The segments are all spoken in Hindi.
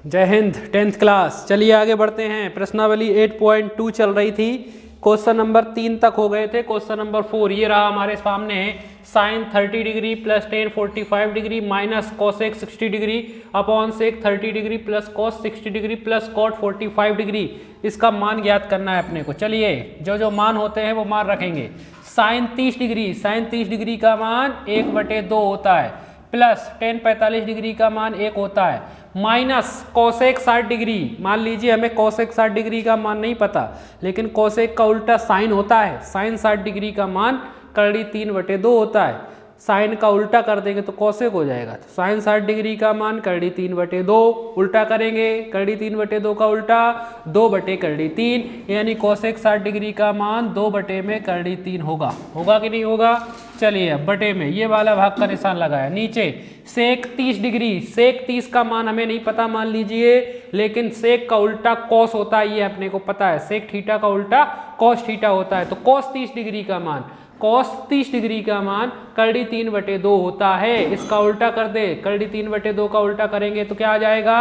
जय हिंद। 10th class. चलिए आगे बढ़ते हैं। प्रश्नावली 8.2 चल रही थी। क्वेश्चन नंबर 3 तक हो गए थे। क्वेश्चन नंबर 4 ये रहा हमारे सामने है। Sine 30 degree plus tan 45 degree minus cosec 60 degree upon sec 30 degree plus cos 60 degree plus cot 45 degree. इसका मान ज्ञात करना है अपने को। चलिए जो जो मान होते हैं वो मान रखेंगे। साइन 30 डिग्री का मान 1/2 होता है, प्लस टेन 45 डिग्री का मान 1 होता है, माइनस कोसेक 60 डिग्री। मान लीजिए हमें कोसेक 60 डिग्री का मान नहीं पता, लेकिन कोसेक का उल्टा साइन होता है। साइन 60 डिग्री का मान 3/2 होता है। साइन का उल्टा कर देंगे तो कोसेक हो जाएगा। तो साइन 60 डिग्री का मान 3/2। उल्टा करेंगे 3/2 का उल्टा 2/3, यानी कोसेक 60 डिग्री का मान 2/3 होगा। होगा कि नहीं होगा? चलिए अब बटे में ये वाला भाग का निशान लगाया। नीचे सेक 30 डिग्री, सेक 30 का मान हमें नहीं पता मान लीजिए, लेकिन सेक का उल्टा कॉस होता है, ये अपने को पता है। सेक थीटा का उल्टा कॉस थीटा होता है। तो कॉस 30 डिग्री का मान, कॉस 30 डिग्री का मान 3/2 होता है। इसका उल्टा कर दे, 3/2 का उल्टा करेंगे तो क्या आ जाएगा?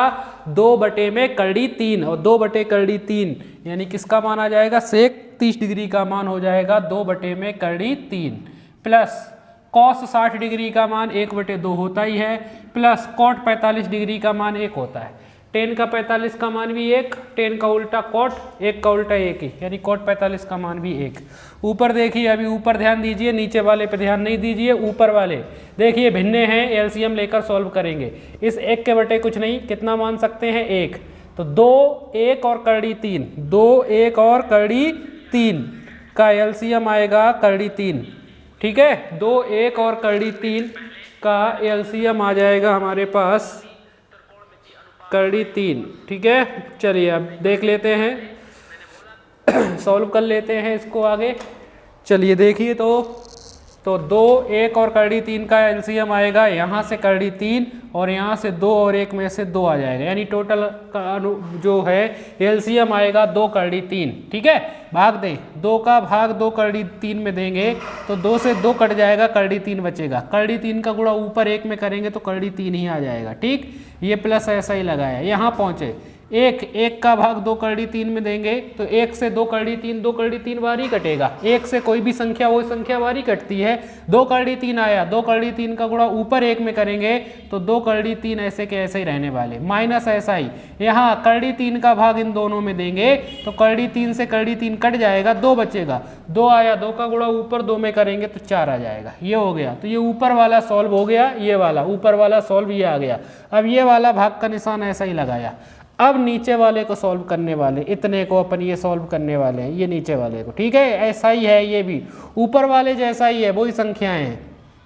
2/3 और 2/3, यानी किसका मान आ जाएगा? सेक 30 डिग्री का मान हो जाएगा 2/3 प्लस कॉस 60 डिग्री का मान 1/2 होता ही है, प्लस कॉट 45 डिग्री का मान 1 होता है। टेन का 45 का मान भी 1, टेन का उल्टा कॉट, 1 का उल्टा 1 ही, यानी कॉट 45 का मान भी 1। ऊपर देखिए, अभी ऊपर ध्यान दीजिए, नीचे वाले पे ध्यान नहीं दीजिए। ऊपर वाले देखिए भिन्न हैं, एलसीएम लेकर सॉल्व करेंगे। इस 1 के बटे कुछ नहीं, कितना मान सकते हैं? 1। तो 2, 1 और 3, 2, 1 और 3 का एलसीएम आएगा 3। ठीक है, 2, 1 और 3 का एलसीएम आ जाएगा हमारे पास 3। ठीक है, चलिए अब देख लेते हैं, सॉल्व कर लेते हैं इसको आगे। चलिए देखिए तो 2, 1 और 3 का एलसीएम आएगा यहाँ से 3 और यहाँ से 2 और 1 में से 2 आ जाएगा, यानी टोटल का जो है एलसीएम आएगा 2 3। ठीक है, भाग दें, 2 का भाग 2 3 में देंगे तो 2 से 2 कट जाएगा, 3 बचेगा। 3 का गुणा ऊपर 1 में करेंगे तो 3 ही आ जाएगा। ठीक, ये प्लस ऐसा ही लगाया। यहाँ पहुँचे 1 का भाग 2 3 में देंगे तो 1 से 2 3 बार ही कटेगा। 1 से कोई भी संख्या वो संख्या बार ही कटती है। 2 3 आया, 2 3 का गुणा ऊपर 1 में करेंगे तो 2 3 ऐसे के ऐसे ही रहने वाले, माइनस ऐसा ही। यहाँ 3 का भाग इन दोनों में देंगे तो 3 से 3 कट जाएगा, 2 बचेगा। 2 आया, 2 का गुणा ऊपर 2 में करेंगे तो 4 आ जाएगा। ये हो गया, तो ये ऊपर वाला सॉल्व हो गया, ये वाला ऊपर वाला सॉल्व ये आ गया। अब ये वाला भाग का निशान ऐसा ही लगाया। अब नीचे वाले को सॉल्व करने वाले, इतने को अपन ये सॉल्व करने वाले हैं, ये नीचे वाले को। ठीक है, ऐसा ही है, ये भी ऊपर वाले जैसा ही है, वही संख्याएं हैं,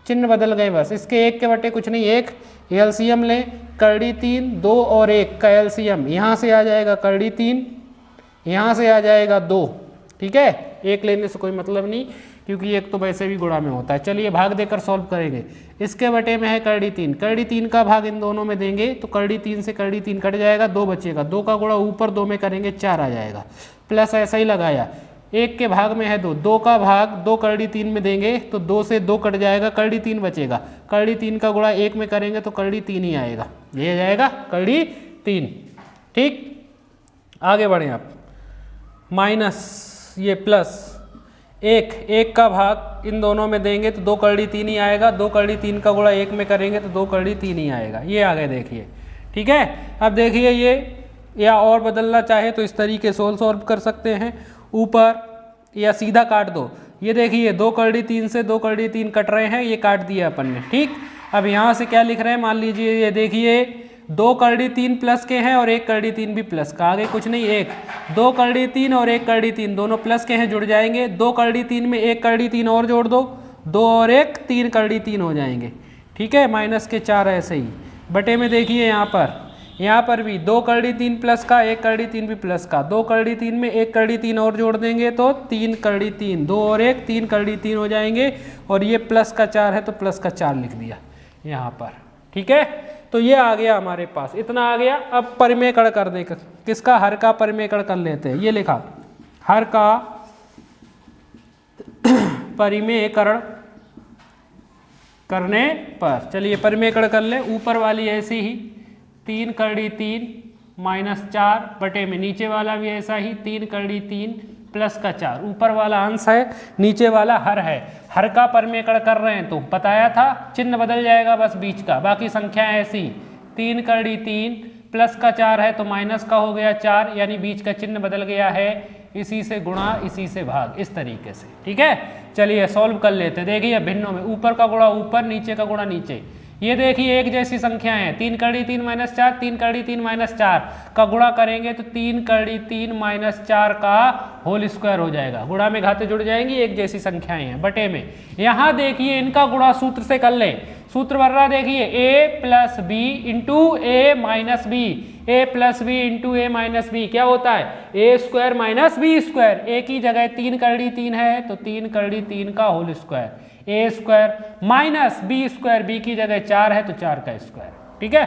चिन्ह बदल गए बस। इसके 1 के बटे कुछ नहीं, 1 एलसीएम लें, 3, 2 और 1 का एलसीएम यहाँ से आ जाएगा 3, यहाँ से आ जाएगा 2। ठीक है, 1 लेने से कोई मतलब नहीं, क्योंकि 1 तो वैसे भी गुणा में होता है। चलिए भाग देकर सॉल्व करेंगे। इसके बटे में है 3 का भाग इन दोनों में देंगे तो 3 से 3 कट जाएगा, 2 बचेगा। 2 का गुणा ऊपर 2 में करेंगे 4 आ जाएगा, प्लस ऐसा ही लगाया। 1 के भाग में है 2, 2 का भाग 2 3 में देंगे तो 2 से 2 कट जाएगा, 3 बचेगा। 3 का गुणा 1 में करेंगे तो 3 ही आएगा, ये जाएगा 3। ठीक, आगे बढ़ें आप। माइनस ये प्लस 1 का भाग इन दोनों में देंगे तो 2 3 ही आएगा, 2 3 का गुणा 1 में करेंगे तो 2 3 ही आएगा। ये आ गए देखिए। ठीक है, अब देखिए ये, या और बदलना चाहे तो इस तरीके से सॉल्व कर सकते हैं, ऊपर या सीधा काट दो। ये देखिए 2 3 से 2 3 कट रहे हैं, ये काट दिया अपन ने। ठीक, अब यहाँ से क्या लिख रहे हैं, मान लीजिए ये देखिए 2 3 प्लस के हैं और 1 3 भी प्लस का, आगे कुछ नहीं। 1 2 3 और 1 3 दोनों प्लस के हैं, जुड़ जाएंगे। 2 3 में 1 3 और जोड़ दो, 2 और 1 3 3 हो जाएंगे। ठीक है, माइनस के 4 ऐसे ही। बटे में देखिए यहाँ पर भी 2 3 प्लस का, 1 3 भी प्लस का। 2 3 में 1 3 और जोड़ देंगे तो 3 3, 2 और 1 3 3 हो जाएंगे। और ये प्लस का 4 है तो प्लस का 4 लिख दिया यहाँ पर। ठीक है, तो ये आ गया हमारे पास, इतना आ गया। अब परिमेकरण कर दे, किसका? हर का परिमेकरण कर लेते हैं। ये लिखा हर का परिमेकरण करने पर। चलिए परिमेकरण कर ले। ऊपर वाली ऐसी ही 3 3 -4 बटे में नीचे वाला भी ऐसा ही 3 करड़ी 3 प्लस का 4, ऊपर वाला अंश है नीचे वाला हर है, हर का परमेकड़ कर रहे हैं तो बताया था चिन्ह बदल जाएगा बस बीच का, बाकी संख्या ऐसी 3 करड़ी 3 प्लस का 4 है तो माइनस का हो गया 4, यानी बीच का चिन्ह बदल गया है, इसी से गुणा इसी से भाग, इस तरीके से। ठीक है, चलिए सॉल्व कर लेते हैं। देखिए भिन्नों में ऊपर का गुणा ऊपर, नीचे का गुणा नीचे, ये देखिए एक जैसी संख्याएं हैं, 3 करड़ी 3 माइनस 4, 3 करड़ी 3 माइनस 4 का गुणा करेंगे तो 3 करड़ी 3 माइनस 4 का होल स्क्वायर हो जाएगा। गुणा में घाते जुड़ जाएंगी, एक जैसी संख्याएं हैं। बटे में यहाँ देखिए इनका गुणा सूत्र से कर लें, सूत्र बन रहा देखिए a plus b into a minus b, a plus b into a minus b क्या होता है a square minus b square, a की जगह 3 करड़ी 3 है तो 3 करड़ी 3 का whole square, a square minus b square, b की जगह 4 है तो 4 का स्क्वायर। ठीक है,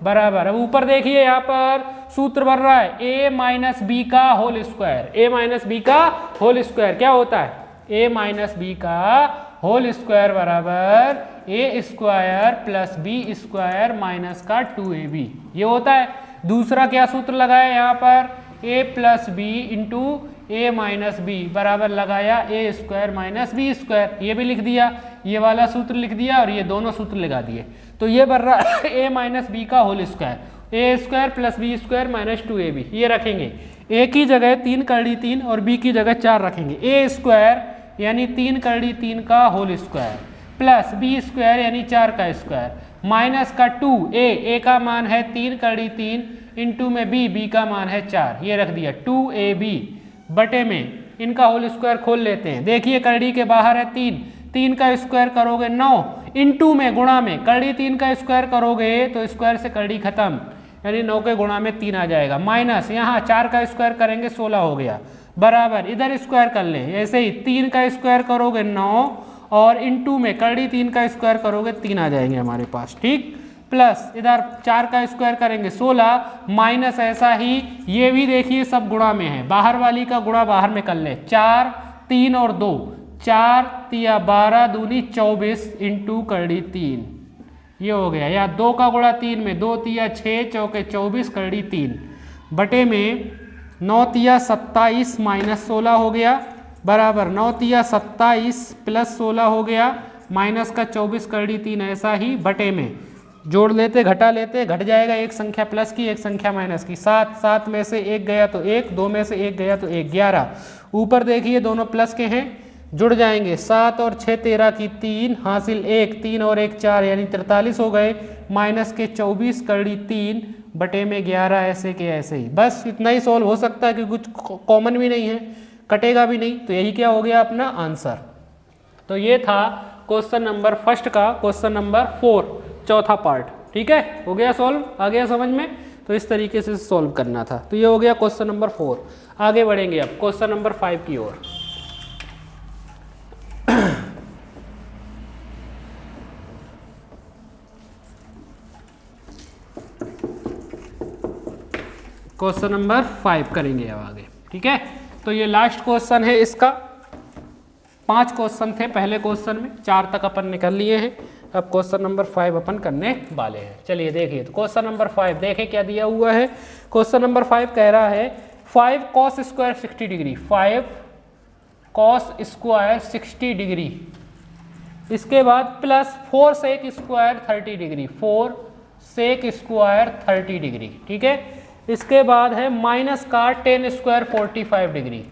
बराबर। अब ऊपर देखिए यहाँ पर सूत्र बन रहा है a माइनस बी का whole square, a minus b का होल स्क्वायर क्या होता है ए माइनस बी का होल स्क्वायर बराबर a square plus b square minus का 2ab, ये होता है। दूसरा क्या सूत्र लगाया यहाँ पर a plus b into a minus b बराबर लगाया a square minus b square, ये भी लिख दिया, ये वाला सूत्र लिख दिया और ये दोनों सूत्र लगा दिए, तो ये बन रहा है ए माइनस बी का whole square, a square plus b square minus 2ab, ये रखेंगे ए की जगह 3 करड़ी 3 और बी की जगह 4 रखेंगे, ए स्क्वायर यानी 3 करड़ी 3 का whole square plus b square यानी 4 का स्क्वायर माइनस का 2, ए का मान है 3 करड़ी 3 इंटू में बी का मान है 4, ये रख दिया 2ab बटे में इनका होल स्क्वायर खोल लेते हैं। देखिए करड़ी के बाहर है 3 का स्क्वायर करोगे 9 इंटू में गुणा में करड़ी 3 का स्क्वायर करोगे तो स्क्वायर से करड़ी खत्म, यानी 9 के गुणा में 3 आ जाएगा, माइनस यहाँ 4 का स्क्वायर करेंगे 16 हो गया, बराबर इधर स्क्वायर कर लें, ऐसे ही 3 का स्क्वायर करोगे 9 और इंटू में करड़ी 3 का स्क्वायर करोगे 3 आ जाएंगे हमारे पास। ठीक, प्लस इधर 4 का स्क्वायर करेंगे 16 माइनस ऐसा ही ये भी देखिए सब गुणा में है, बाहर वाली का गुणा बाहर में कर ले, 4 3 और 2 4 तिया 12 दूनी 24 इंटू करड़ी 3, ये हो गया, या 2 का गुणा 3 में 2 तिया 6 चौके 24 करड़ी 3 बटे में 9 तिया 27 माइनस 16 हो गया बराबर 9 तिया 27 प्लस 16 हो गया माइनस का 24 करड़ी 3 ऐसा ही बटे में जोड़ लेते घटा लेते घट जाएगा, एक संख्या प्लस की एक संख्या माइनस की, 7 में से 1 गया तो 1, 2 में से 1 गया तो 1, 11। ऊपर देखिए दोनों प्लस के हैं जुड़ जाएंगे, 7 और 6 13 की 3 हासिल 1, 3 और 1 4 यानी 43 हो गए माइनस के 24 करड़ी 3 बटे में 11 ऐसे के ऐसे ही। बस इतना ही सॉल्व हो सकता है कि कुछ कॉमन भी नहीं है, कटेगा भी नहीं, तो यही क्या हो गया अपना आंसर। तो ये था क्वेश्चन नंबर फर्स्ट का क्वेश्चन नंबर 4 चौथा पार्ट। ठीक है, हो गया सॉल्व, आ गया समझ में, तो इस तरीके से सॉल्व करना था। तो ये हो गया क्वेश्चन नंबर 4। आगे बढ़ेंगे अब क्वेश्चन नंबर 5 की ओर। क्वेश्चन नंबर 5 करेंगे अब आगे। ठीक है, तो ये लास्ट क्वेश्चन है इसका, 5 क्वेश्चन थे पहले क्वेश्चन में, 4 तक अपन ने कर लिए हैं, अब क्वेश्चन नंबर 5 अपन करने वाले हैं। चलिए देखिए, तो क्वेश्चन नंबर 5 देखें क्या दिया हुआ है। क्वेश्चन नंबर 5 कह रहा है 5 cos square 60 degree, 5 cos square 60 degree, इसके बाद plus 4 sec square 30 degree, 4 sec square 30 degree. ठीक है, इसके बाद है माइनस का 10 स्क्वायर 45 डिग्री,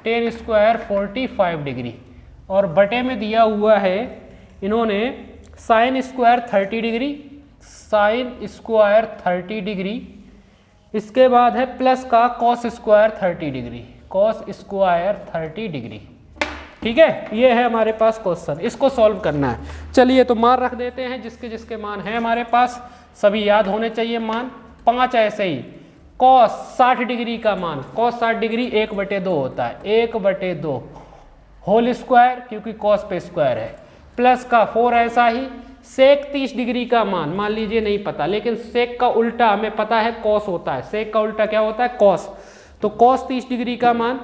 10 स्क्वायर 45 डिग्री, और बटे में दिया हुआ है इन्होंने sine square 30 degree, sine square 30 degree, इसके बाद है प्लस का cos square 30 degree, cos square 30 degree. ठीक है, ये है हमारे पास क्वेश्चन, इसको सॉल्व करना है। चलिए तो मान रख देते हैं, जिसके जिसके मान है हमारे पास सभी याद होने चाहिए मान। 5 ऐसे ही कॉस 60 डिग्री का मान, कॉस 60 डिग्री 1/2 होता है, 1/2 होल स्क्वायर क्योंकि कॉस पे स्क्वायर है, प्लस का 4 ऐसा ही सेक 30 डिग्री का मान लीजिए नहीं पता, लेकिन सेक का उल्टा हमें पता है कॉस होता है, सेक का उल्टा क्या होता है कॉस, तो कॉस 30 डिग्री का मान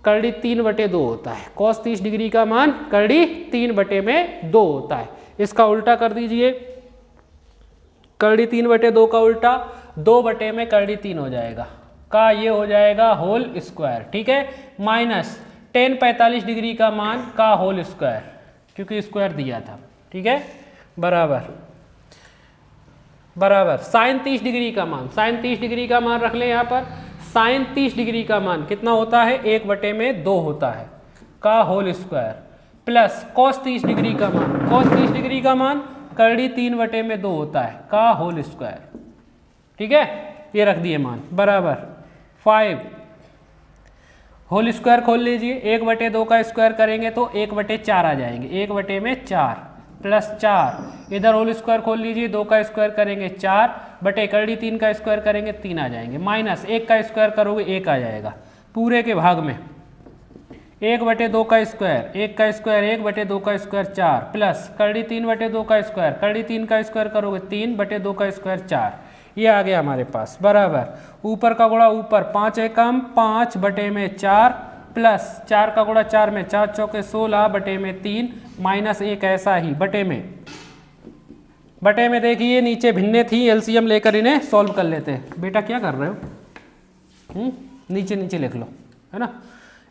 करड़ी 3/2 होता है, कॉस 30 डिग्री का मान करड़ी 3/2 होता है। इसका उल्टा कर दीजिए, करड़ी 3/2 का उल्टा 2 बटे में करड़ी 3 हो जाएगा, का ये हो जाएगा होल स्क्वायर, ठीक है, माइनस टेन 45 डिग्री का मान का होल स्क्वायर, क्योंकि स्क्वायर दिया था, ठीक है, बराबर साइन 30 डिग्री का मान, साइन 30 डिग्री का मान रख लें यहाँ पर, साइन 30 डिग्री का मान कितना होता है 1 बटे में 2 होता है, का whole square, plus cos 30 degree का मान, कॉस 30 डिग्री का मान करड़ी 3 बटे में 2 होता है, का होल स्क्वायर, ठीक है, ये रख दिए मान, बराबर 5 होल स्क्वायर खोल लीजिए, 1 बटे 2 का स्क्वायर करेंगे तो 1 बटे 4 आ जाएंगे, 1 बटे में 4 प्लस 4, इधर होल स्क्वायर खोल लीजिए, 2 का स्क्वायर करेंगे 4 बटे करड़ी 3 का स्क्वायर करेंगे 3 आ जाएंगे, माइनस 1 का स्क्वायर करोगे 1 आ जाएगा, पूरे के भाग में 1 बटे 2 का स्क्वायर, 1 का स्क्वायर 1 बटे 2 का स्क्वायर 4 प्लस करड़ी 3 बटे 2 का स्क्वायर, करड़ी 3 का स्क्वायर करोगे 3 बटे 2 का स्क्वायर 4, ये आ गया हमारे पास, बराबर ऊपर का गुणा ऊपर 5 एकम 5 बटे में 4 प्लस 4 का गुणा 4 में 4 चौके 16 बटे में 3 माइनस 1 ऐसा ही बटे में देखिए नीचे भिन्ने थी, एलसीएम लेकर इन्हें सॉल्व कर लेते हैं। बेटा क्या कर रहे हो, नीचे नीचे लिख लो, है ना,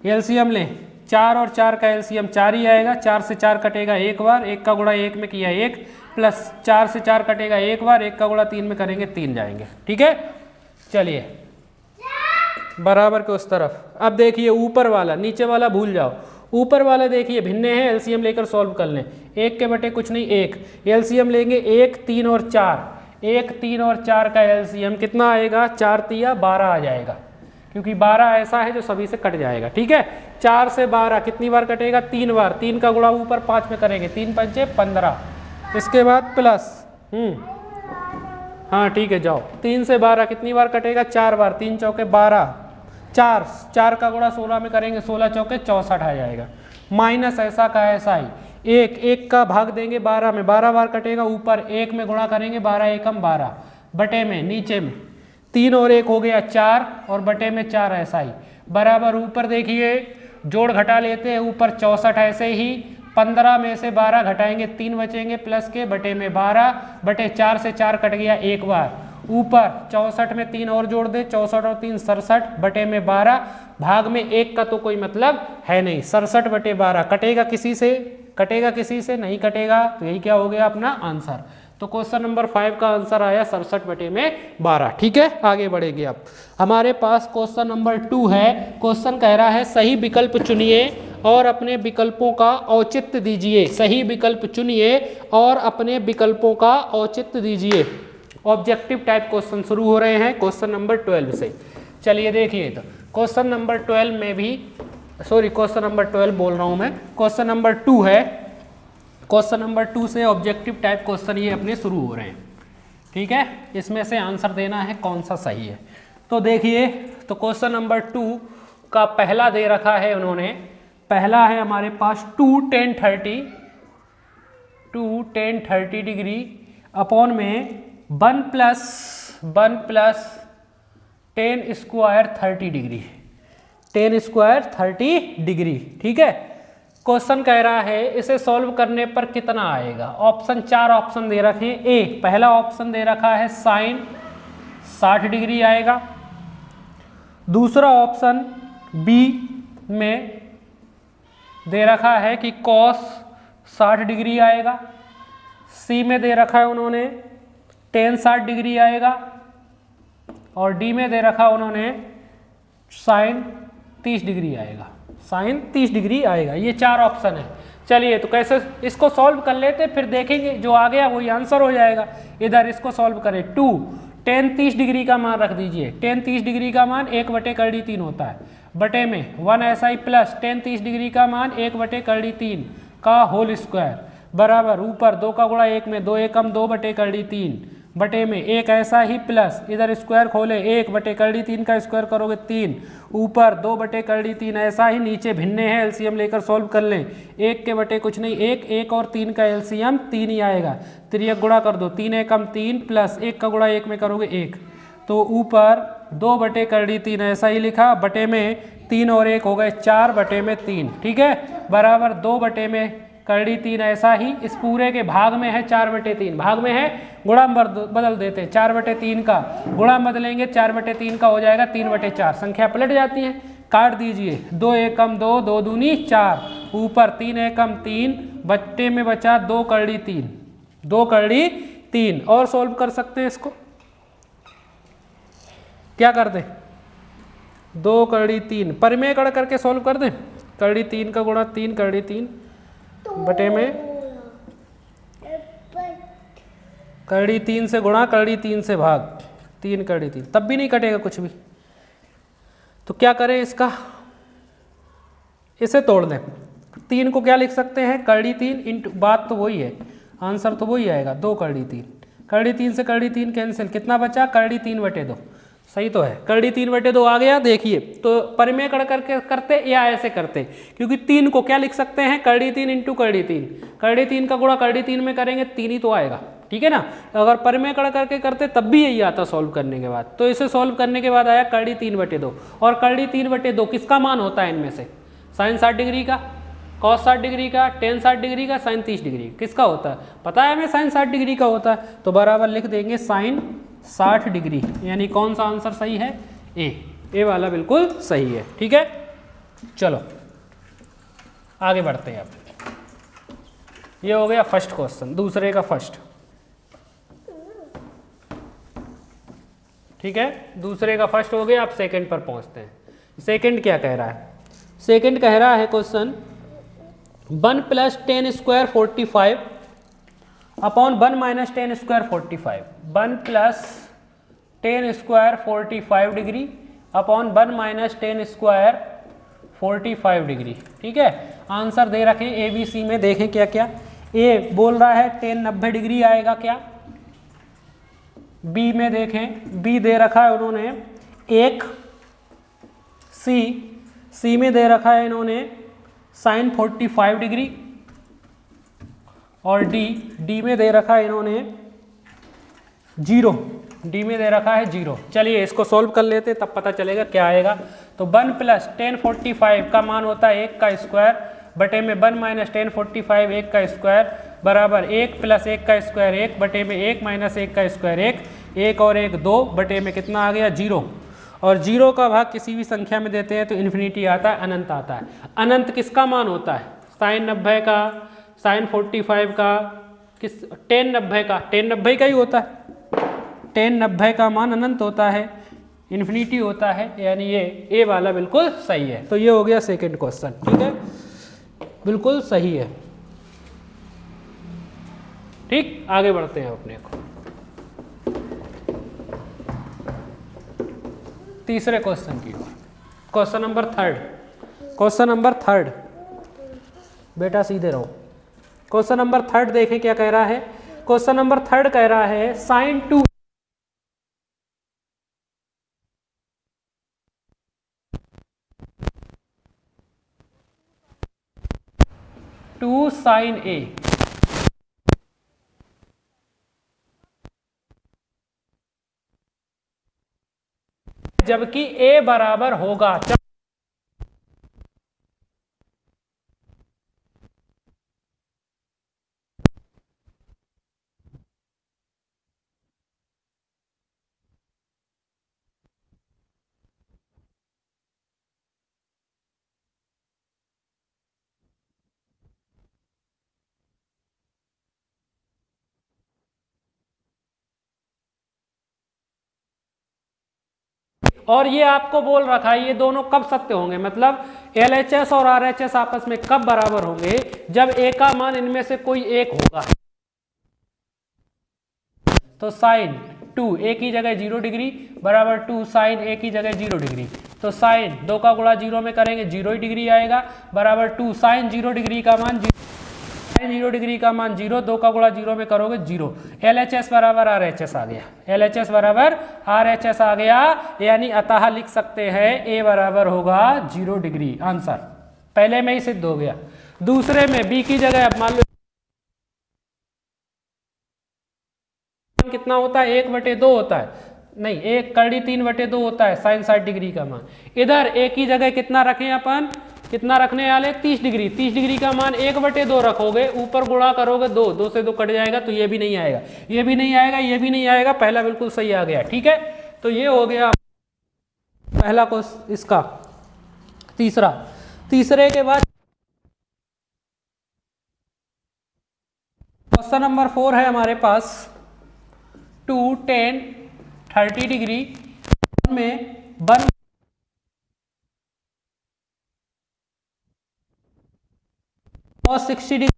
एलसीएम लें, 4 और 4 का एलसीएम 4 ही आएगा, 4 से 4 कटेगा एक बार, 1 का गुणा 1 में किया 1 प्लस 4 से 4 कटेगा एक बार, 1 का गुणा 3 में करेंगे 3 जाएंगे, ठीक है, चलिए बराबर के उस तरफ। अब देखिए ऊपर वाला, नीचे वाला भूल जाओ, ऊपर वाला देखिए भिन्ने हैं, एलसीएम लेकर सॉल्व कर लें, 1 के बटे कुछ नहीं 1, एलसीएम लेंगे 1 3 और 4, 1 3 और 4 का एलसीएम कितना आएगा, 4 तिया 12 आ जाएगा, क्योंकि 12 ऐसा है जो सभी से कट जाएगा, ठीक है, 4 से 12 कितनी बार कटेगा, 3 बार, 3 का गुणा ऊपर 5 में करेंगे, 3 पंचे 15, इसके बाद प्लस हाँ ठीक है जाओ, 3 से 12 कितनी बार कटेगा, 4 बार, 3 चौके 12, 4 का गुणा 16 में करेंगे, 16 चौके 64 आ जाएगा, माइनस ऐसा का ऐसा ही, 1 का भाग देंगे 12 में, 12 बार कटेगा, ऊपर 1 में गुणा करेंगे, 12 एकम 12 बटे में नीचे में 3 और 1 हो गया 4 और बटे में 4 ऐसा ही, बराबर ऊपर देखिए जोड़ घटा लेते हैं, ऊपर 64 ऐसे ही, 15 में से 12 घटाएंगे 3 बचेंगे प्लस के बटे में 12 बटे 4 से 4 कट गया एक बार, ऊपर 64 में 3 और जोड़ दे, 64 और 3 67 बटे में 12, भाग में 1 का तो कोई मतलब है नहीं, 67 बटे 12 कटेगा किसी से नहीं कटेगा, तो यही क्या हो गया अपना आंसर। तो क्वेश्चन नंबर 5 का आंसर आया 67 बटे में 12, ठीक है, आगे बढ़ेंगे। अब हमारे पास क्वेश्चन नंबर 2 है, क्वेश्चन कह रहा है सही विकल्प चुनिए और अपने विकल्पों का औचित्य दीजिए, सही विकल्प चुनिए और अपने विकल्पों का औचित्य दीजिए। ऑब्जेक्टिव टाइप क्वेश्चन शुरू हो रहे हैं क्वेश्चन नंबर 12 से। चलिए देखिए, तो क्वेश्चन नंबर 12 में भी क्वेश्चन नंबर 12 बोल रहा हूं मैं, क्वेश्चन नंबर 2 है, क्वेश्चन नंबर 2 से ऑब्जेक्टिव टाइप क्वेश्चन ये अपने शुरू हो रहे हैं, ठीक है, इसमें से आंसर देना है कौन सा सही है। तो देखिए, तो क्वेश्चन नंबर 2 का पहला दे रखा है उन्होंने, पहला है हमारे पास 2 tan 30 डिग्री अपॉन में 1 plus tan square 30 degree, tan square 30 degree, ठीक है। क्वेश्चन कह रहा है इसे सॉल्व करने पर कितना आएगा, ऑप्शन 4 ऑप्शन दे रखे हैं। ए पहला ऑप्शन दे रखा है साइन 60 डिग्री आएगा, दूसरा ऑप्शन बी में दे रखा है कि कॉस 60 डिग्री आएगा, सी में दे रखा है उन्होंने tan 60 डिग्री आएगा, और डी में दे रखा उन्होंने साइन 30 डिग्री आएगा, साइन 30 डिग्री आएगा। ये 4 ऑप्शन है। चलिए तो कैसे इसको सॉल्व कर लेते, फिर देखेंगे जो आ गया वही आंसर हो जाएगा। इधर इसको सॉल्व करें, 2 tan 30 डिग्री का मान रख दीजिए, tan 30 डिग्री का मान 1 बटे करड़ी 3 होता है, बटे में 1 ऐसा ही प्लस tan 30 डिग्री का मान 1 बटे करड़ी 3 का होल स्क्वायर, बराबर ऊपर 2 का गुणा 1 में 2 एकम 2 बटे करड़ी 3 बटे में 1 ऐसा ही प्लस इधर स्क्वायर खोले 1 बटे करड़ी 3 का स्क्वायर करोगे 3, ऊपर 2 बटे करड़ी 3 ऐसा ही, नीचे भिन्ने हैं एलसीएम लेकर सॉल्व कर लें, 1 के बटे कुछ नहीं 1 और 3 का एलसीएम 3 ही आएगा, त्रियक गुणा कर दो, 3 एकम 3 प्लस 1 का गुणा 1 में करोगे 1, तो ऊपर 2 बटे करड़ी 3 ऐसा ही लिखा, बटे में 3 और 1 हो गए 4 बटे में 3, ठीक है, बराबर 2 बटे में करड़ी 3 ऐसा ही इस पूरे के भाग में है 4/3, भाग में है गुणा बदल देते हैं 4/3 का गुणा बदलेंगे 4/3 का हो जाएगा 3/4, संख्या पलट जाती है, काट दीजिए 2 एकम 2, 2 दूनी 4, ऊपर 3 एकम 3, बट्टे में बचा 2 करड़ी 3, 2 करड़ी 3। और सॉल्व कर सकते हैं इसको, क्या कर दें 2 करड़ी 3 परिमेय कड़ करके सॉल्व कर दें, करड़ी 3 का गुणा 3 करड़ी 3 बटे में करड़ी 3 से गुणा करड़ी 3 से भाग 3 करड़ी 3, तब भी नहीं कटेगा कुछ भी। तो क्या करें इसका, इसे तोड़ दें। 3 को क्या लिख सकते हैं करड़ी 3 इंटू, बात तो वही है, आंसर तो वही आएगा 2 करड़ी 3, करड़ी 3 से करड़ी 3 कैंसिल, कितना बचा करड़ी 3/2, सही तो है करड़ी 3/2 आ गया। देखिए तो परिमेय कड़ करके करते या ऐसे करते, क्योंकि 3 को क्या लिख सकते हैं करड़ी 3 इंटू करड़ी 3, करड़ी 3 का गुणा करड़ी 3 में करेंगे 3 ही तो आएगा, ठीक है ना। अगर परिमेय कड़ करके करते तब भी यही आता सॉल्व करने के बाद। तो इसे सॉल्व करने के बाद आया करड़ी 3/2, और करड़ी 3/2 किसका मान होता है इनमें से, साइन 60 डिग्री का, कॉस 60 डिग्री का, टेन 60 डिग्री का, साइन 30 डिग्री, किसका होता है पता है हमें, साइन 60 डिग्री का होता है। तो बराबर लिख देंगे साइन 60 डिग्री, यानी कौन सा आंसर सही है, ए वाला बिल्कुल सही है, ठीक है। चलो आगे बढ़ते हैं। अब ये हो गया फर्स्ट क्वेश्चन, दूसरे का फर्स्ट, ठीक है, दूसरे का फर्स्ट हो गया। अब सेकंड पर पहुंचते हैं। सेकंड क्या कह रहा है, सेकंड कह रहा है question 1 + 10 square 45 upon 1 - 10 square 45, 1 + 10 square 45 degree upon 1 - 10 square 45 degree, ठीक है। आंसर दे रखे ए बी सी में, देखें क्या क्या। ए बोल रहा है 10 90 डिग्री आएगा क्या, बी में देखें, बी दे रखा है उन्होंने 1, सी में दे रखा है इन्होंने साइन 45 डिग्री, और डी में दे रखा है इन्होंने 0, डी में दे रखा है 0। चलिए इसको सॉल्व कर लेते तब पता चलेगा क्या आएगा। तो 1 + 10 45 का मान होता है 1 का स्क्वायर बटे में 1 - 10 45 1 का स्क्वायर बराबर 1 + 1 का स्क्वायर 1 बटे में 1 - 1 का स्क्वायर 1 और 1 2 बटे में कितना आ गया 0। और 0 का भाग किसी भी संख्या में देते हैं तो इन्फिनिटी आता है, अनंत आता है। अनंत किसका मान होता है, साइन 90 का, साइन 45 का, किस टेन 90 का, टेन 90 का ही होता है, टेन 90 का मान अनंत होता है, इन्फिनिटी होता है, यानी ये ए वाला बिल्कुल सही है। तो ये हो गया सेकंड क्वेश्चन, ठीक है, बिल्कुल सही है। ठीक, आगे बढ़ते हैं अपने को तीसरे क्वेश्चन की ओर। Question number third, question number third, बेटा सीधे रहो। क्वेश्चन नंबर थर्ड देखें क्या कह रहा है। क्वेश्चन नंबर थर्ड कह रहा है साइन 2 साइन ए, जबकि ए बराबर होगा और ये आपको बोल रखा है ये दोनों कब सत्य होंगे, मतलब LHS और RHS आपस में कब बराबर होंगे, जब ए का मान इनमें से कोई एक होगा। तो साइन 2 ए की जगह 0 डिग्री बराबर 2 साइन ए की जगह 0 डिग्री, तो साइन 2 का गुणा 0 में करेंगे 0 ही डिग्री आएगा बराबर 2 साइन 0 डिग्री का मान 0 डिग्री का मान 0, 2 का गुणा 0 में करोगे 0। LHS बराबर RHS आ गया, LHS बराबर RHS आ गया, यानी अतः लिख सकते हैं A बराबर होगा 0 डिग्री। आंसर पहले में ही सिद्ध हो गया। दूसरे में B की जगह अब मान लो कितना होता है 1/2 होता है, नहीं 1 करड़ी 3/2 होता है साइन 60 डिग्री का मान। इधर A की जगह कितना रखें अपन कितना रखने वाले 30 डिग्री। 30 डिग्री का मान 1/2 रखोगे, ऊपर गुणा करोगे 2, 2 से 2 कट जाएगा तो ये भी नहीं आएगा, ये भी नहीं आएगा, ये भी नहीं आएगा। पहला बिल्कुल सही आ गया, ठीक है। तो ये हो गया पहला क्वेश्चन इसका। तीसरे के बाद क्वेश्चन नंबर 4 है हमारे पास। 2 10 30 डिग्री में 1 और 60 डिग्री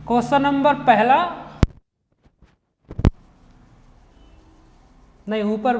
क्वेश्चन नंबर पहला नहीं ऊपर